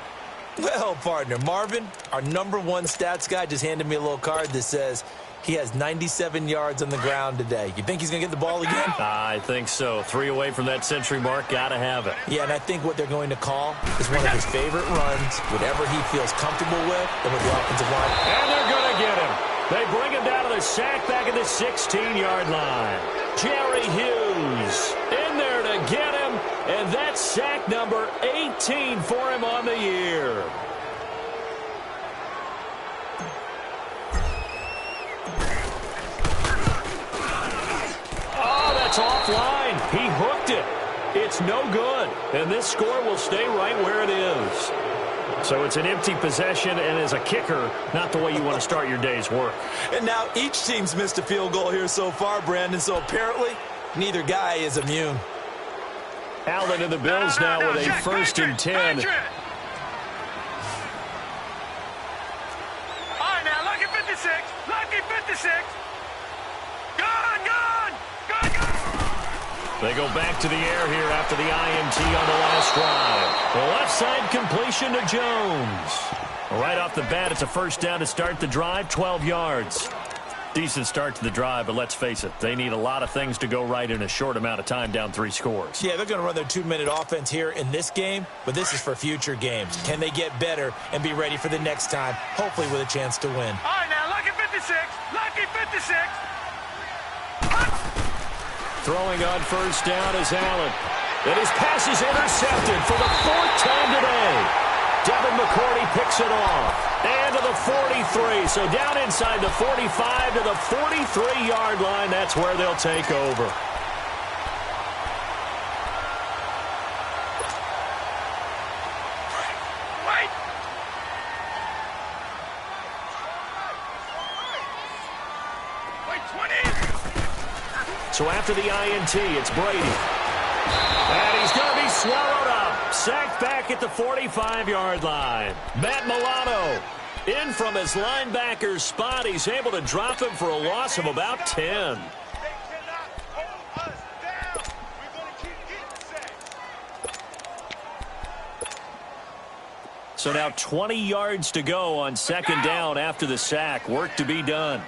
Well, partner, Marvin, our #1 stats guy, just handed me a little card that says he has 97 yards on the ground today. You think he's going to get the ball again? I think so. 3 away from that century mark. Got to have it. Yeah, and I think what they're going to call is one of his favorite runs, whatever he feels comfortable with, and with the offensive line. And they're going to get him. They bring him down to the sack back at the 16-yard line. Jerry Hughes in there to get him, and that's sack number 18 for him on the year. Oh, that's offline. He hooked it. It's no good, and this score will stay right where it is. So it's an empty possession, and as a kicker, not the way you want to start your day's work. And now each team's missed a field goal here so far, Brandon, so apparently neither guy is immune. Allen and the Bills now with a 1st and 10. All right, now, lucky 56. Lucky 56. Gone, gone. Gone, gone. They go back to the air here after the INT on the last drive. The left side completion to Jones. Right off the bat, it's a 1st down to start the drive, 12 yards. Decent start to the drive, but let's face it, they need a lot of things to go right in a short amount of time, down 3 scores. Yeah, they're going to run their 2-minute offense here in this game, but this is for future games. Can they get better and be ready for the next time, hopefully with a chance to win? All right, now, lucky 56. Lucky 56. Throwing on 1st down is Allen. And his pass is intercepted for the 4th time today. Devin McCourty picks it off. And to the 43. So down inside the 45 to the 43-yard line. That's where they'll take over. Wait. Wait, 20. So after the INT, it's Brady. And he's going to be swallowed up. Sacked back at the 45-yard line. Matt Milano in from his linebacker's spot. He's able to drop him for a loss of about 10. So now 20 yards to go on 2nd down after the sack. Work to be done.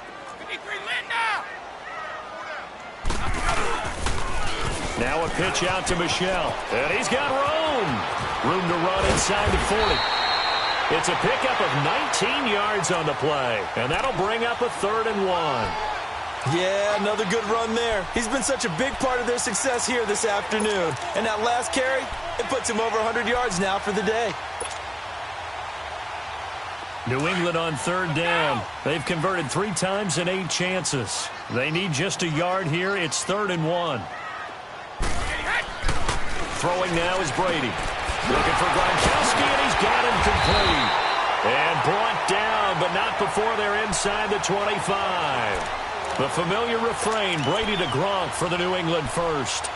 Now a pitch out to Michelle. And he's got room. Room to run inside the 40. It's a pickup of 19 yards on the play. And that'll bring up a 3rd and 1. Yeah, another good run there. He's been such a big part of their success here this afternoon. And that last carry, it puts him over 100 yards now for the day. New England on 3rd down. They've converted 3 times in 8 chances. They need just a yard here. It's 3rd and 1. Throwing now is Brady. Looking for Gronkowski, and he's got him complete. And brought down, but not before they're inside the 25. The familiar refrain, Brady to Gronk for the New England 1st.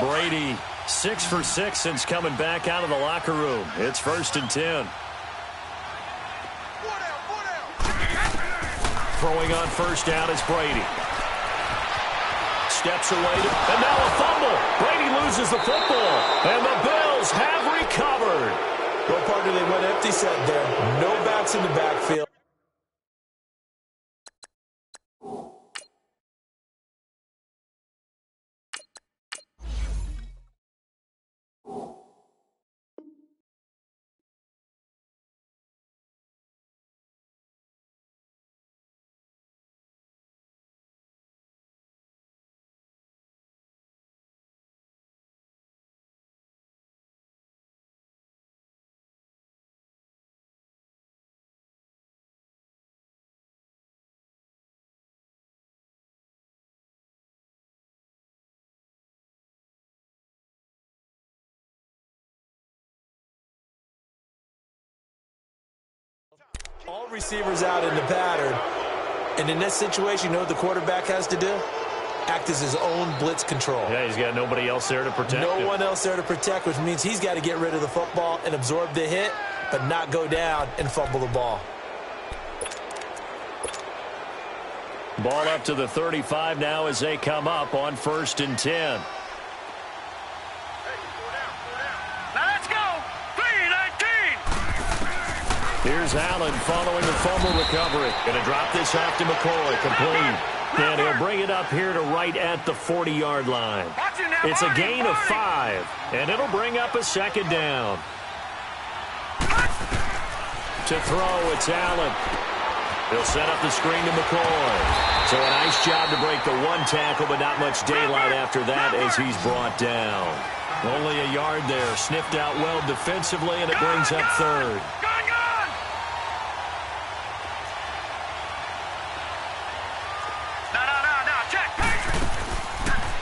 Brady, 6 for 6 since coming back out of the locker room. It's 1st and 10. Throwing on first down is Brady. Steps away, and now a fumble. Brady loses the football, and the Bills have recovered. Well, partner, they went empty set there. No backs in the backfield. All receivers out in the pattern. And in this situation, you know what the quarterback has to do? Act as his own blitz control. Yeah, he's got nobody else there to protect him. No one else there to protect, which means he's got to get rid of the football and absorb the hit, but not go down and fumble the ball. Ball up to the 35 now as they come up on 1st and 10. Here's Allen following the fumble recovery. Going to drop this off to McCoy. Complete. And he'll bring it up here to right at the 40-yard line. It's a gain of 5, and it'll bring up a 2nd down. To throw, it's Allen. He'll set up the screen to McCoy. So a nice job to break the one tackle, but not much daylight after that as he's brought down. Only a yard there. Sniffed out well defensively, and it brings up 3rd.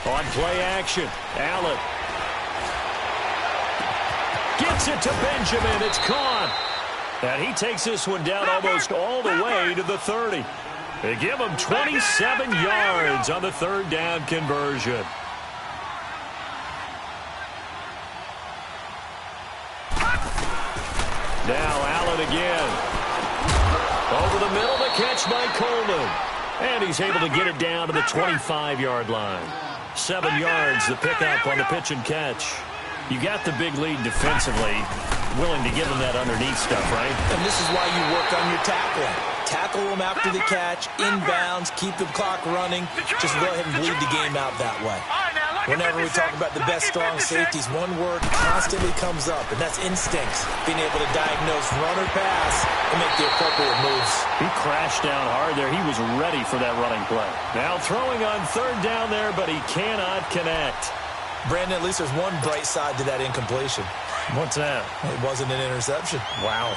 On play action, Allen gets it to Benjamin. It's caught. And he takes this one down almost all the way to the 30. They give him 27 yards on the 3rd down conversion. Now Allen again. Over the middle, the catch by Coleman. And he's able to get it down to the 25-yard line. 7 yards, the pickup on the pitch and catch. You got the big lead defensively. Willing to give them that underneath stuff, right? And this is why you work on your tackling. Tackle them after the catch, inbounds, keep the clock running. Just go ahead and bleed the game out that way. Whenever we talk about the best strong safeties, one word constantly comes up, and that's instincts. Being able to diagnose run or pass and make the appropriate moves. He crashed down hard there. He was ready for that running play. Now throwing on 3rd down there, but he cannot connect. Brandon, at least there's one bright side to that incompletion. What's that? It wasn't an interception. Wow.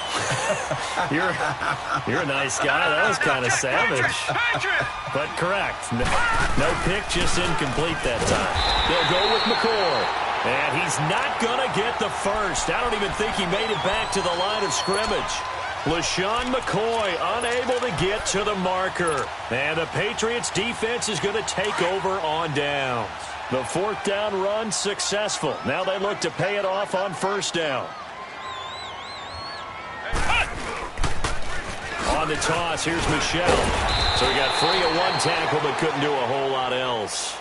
You're a nice guy. That was kind of savage. But correct. No pick, just incomplete that time. They'll go with McCoy. And he's not going to get the first. I don't even think he made it back to the line of scrimmage. LaShawn McCoy unable to get to the marker. And the Patriots defense is going to take over on downs. The 4th down run successful. Now they look to pay it off on 1st down. On the toss, here's Michel. So he got 3 at one tackle, but couldn't do a whole lot else.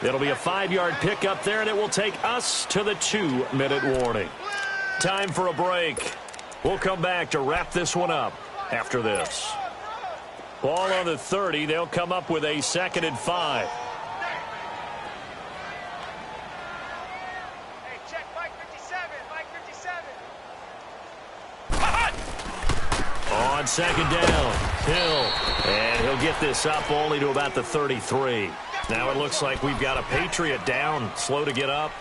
It'll be a 5-yard pickup there, and it will take us to the 2-minute warning. Time for a break. We'll come back to wrap this one up after this. Ball on the 30. They'll come up with a 2nd and 5. On 2nd down, Hill, and he'll get this up only to about the 33. Now it looks like we've got a Patriot down, slow to get up.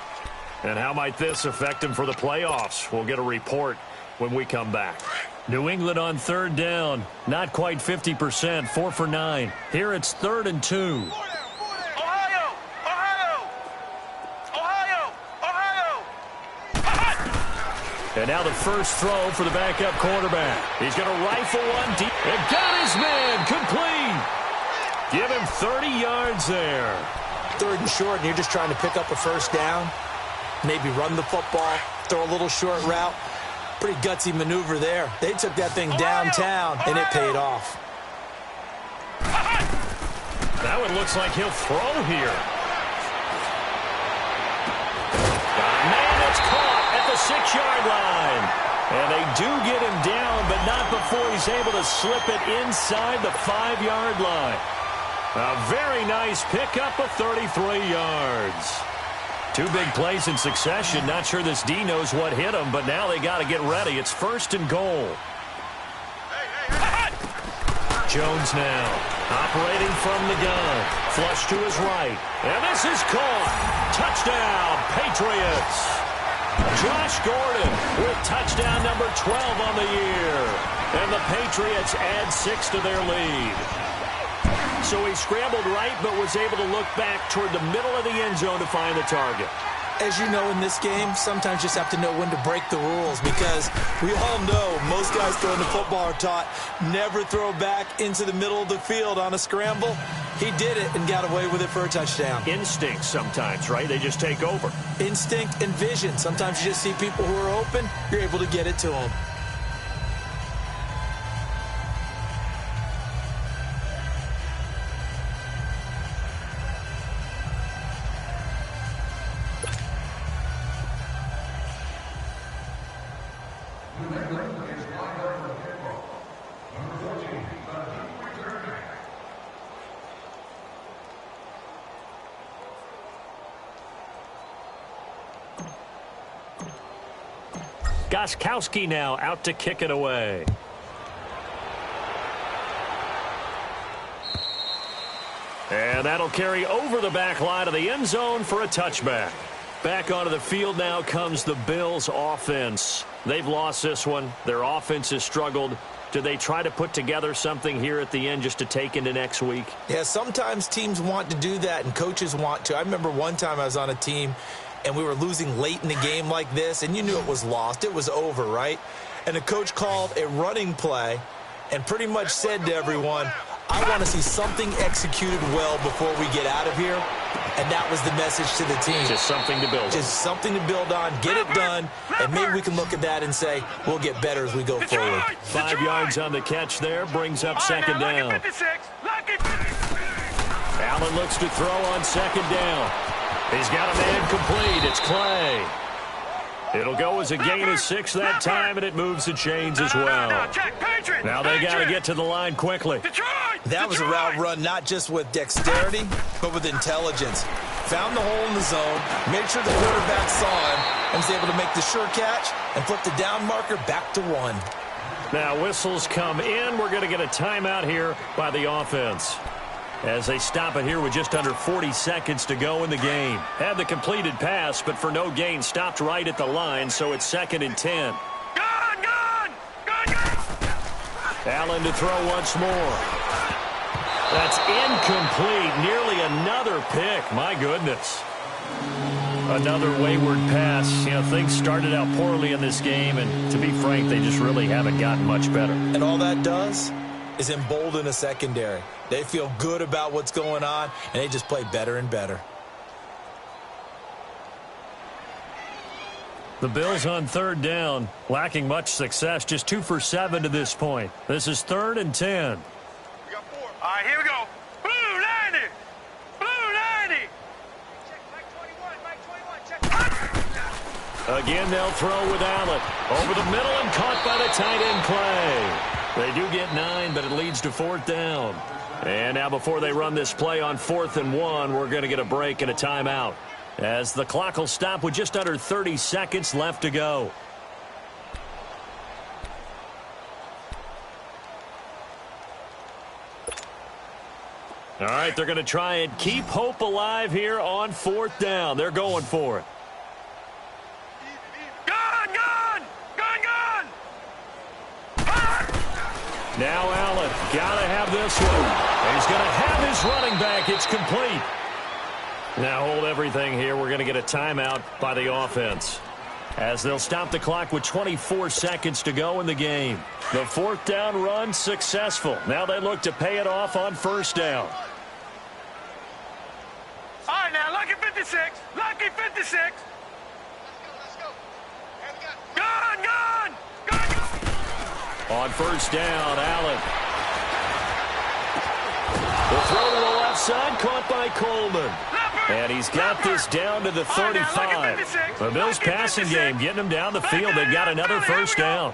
And how might this affect him for the playoffs? We'll get a report when we come back. New England on 3rd down, not quite 50%, 4 for 9. Here it's 3rd and 2. And now the first throw for the backup quarterback. He's going to rifle one deep. And got his man complete. Give him 30 yards there. 3rd and short, and you're just trying to pick up a 1st down. Maybe run the football, throw a little short route. Pretty gutsy maneuver there. They took that thing downtown, and it paid off. Now it looks like he'll throw here. Man, it's caught at the 6-yard line. And they do get him down, but not before he's able to slip it inside the 5-yard line. A very nice pickup of 33 yards. 2 big plays in succession. Not sure this D knows what hit him, but now they got to get ready. It's 1st and goal. Jones now operating from the gun. Flush to his right. And this is caught. Touchdown, Patriots. Josh Gordon with touchdown number 12 on the year. And the Patriots add 6 to their lead. So he scrambled right but was able to look back toward the middle of the end zone to find the target. As you know, in this game, sometimes you just have to know when to break the rules, because we all know most guys throwing the football are taught never throw back into the middle of the field on a scramble. He did it and got away with it for a touchdown. Instinct sometimes, right? They just take over. Instinct and vision. Sometimes you just see people who are open, you're able to get it to them. Gostkowski now out to kick it away. And that'll carry over the back line of the end zone for a touchback. Back onto the field now comes the Bills offense. They've lost this one. Their offense has struggled. Do they try to put together something here at the end just to take into next week? Yeah, sometimes teams want to do that and coaches want to. I remember one time I was on a team and we were losing late in the game like this, and you knew it was lost. It was over, right? And the coach called a running play and pretty much said to everyone, I want to see something executed well before we get out of here. And that was the message to the team. Just something to build on. Just something to build on, get it done, and maybe we can look at that and say, we'll get better as we go forward. 5 yards on the catch there, brings up 2nd down. Allen looks to throw on 2nd down. He's got a man complete. It's Clay. It'll go as a gain of 6 that time, and it moves the chains as well. Now they got to get to the line quickly. That was a route run not just with dexterity, but with intelligence. Found the hole in the zone, made sure the quarterback saw him, and was able to make the sure catch and flip the down marker back to 1. Now whistles come in. We're going to get a timeout here by the offense, as they stop it here with just under 40 seconds to go in the game. Had the completed pass, but for no gain, stopped right at the line, so it's 2nd and 10. Gone! Allen to throw once more. That's incomplete. Nearly another pick. My goodness. Another wayward pass. You know, things started out poorly in this game, and to be frank, they just really haven't gotten much better. And all that does is embolden a secondary. They feel good about what's going on, and they just play better and better. The Bills on 3rd down, lacking much success, just 2 for 7 to this point. This is 3rd and 10. We got 4. All right, here we go. Blue 90. Blue 90. Check back 21. Check. Again, they'll throw with Allen. Over the middle and caught by the tight end Clay. They do get 9, but it leads to 4th down. And now before they run this play on 4th and 1, we're going to get a break and a timeout, as the clock will stop with just under 30 seconds left to go. All right, they're going to try and keep hope alive here on 4th down. They're going for it. Now Allen, got to have this one. And he's going to have his running back. It's complete. Now hold everything here. We're going to get a timeout by the offense, as they'll stop the clock with 24 seconds to go in the game. The 4th down run successful. Now they look to pay it off on 1st down. All right, now, lucky 56. Lucky 56. Let's go. Gone! On 1st down, Allen. The throw to the left side, caught by Coleman. And he's got this down to the 35. The Bills' passing game getting them down the field. They've got another first down.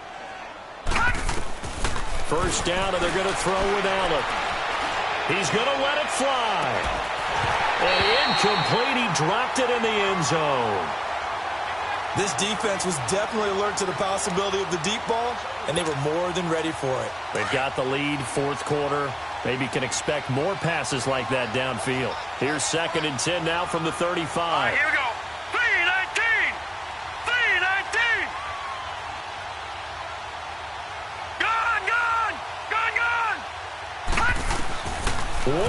First down, and they're going to throw with Allen. He's going to let it fly. And incomplete. He dropped it in the end zone. This defense was definitely alert to the possibility of the deep ball, and they were more than ready for it. They've got the lead, fourth quarter. Maybe can expect more passes like that downfield. Here's 2nd and 10 now from the 35. Here we go. 3-19. 3-19. Gone.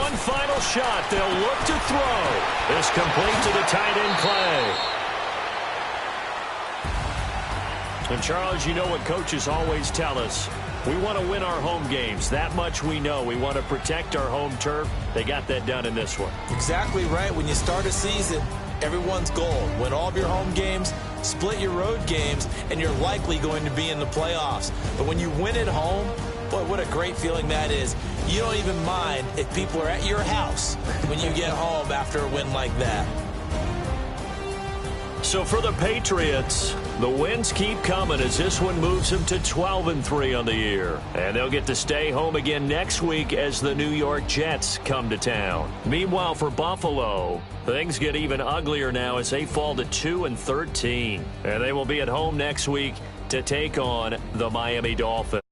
One final shot. They'll look to throw. It's complete to the tight end, Clay. And, Charles, you know what coaches always tell us. We want to win our home games. That much we know. We want to protect our home turf. They got that done in this one. Exactly right. When you start a season, everyone's goal: win all of your home games, split your road games, and you're likely going to be in the playoffs. But when you win at home, boy, what a great feeling that is. You don't even mind if people are at your house when you get home after a win like that. So for the Patriots, the wins keep coming as this one moves them to 12-3 on the year. And they'll get to stay home again next week as the New York Jets come to town. Meanwhile, for Buffalo, things get even uglier now as they fall to 2-13. And they will be at home next week to take on the Miami Dolphins.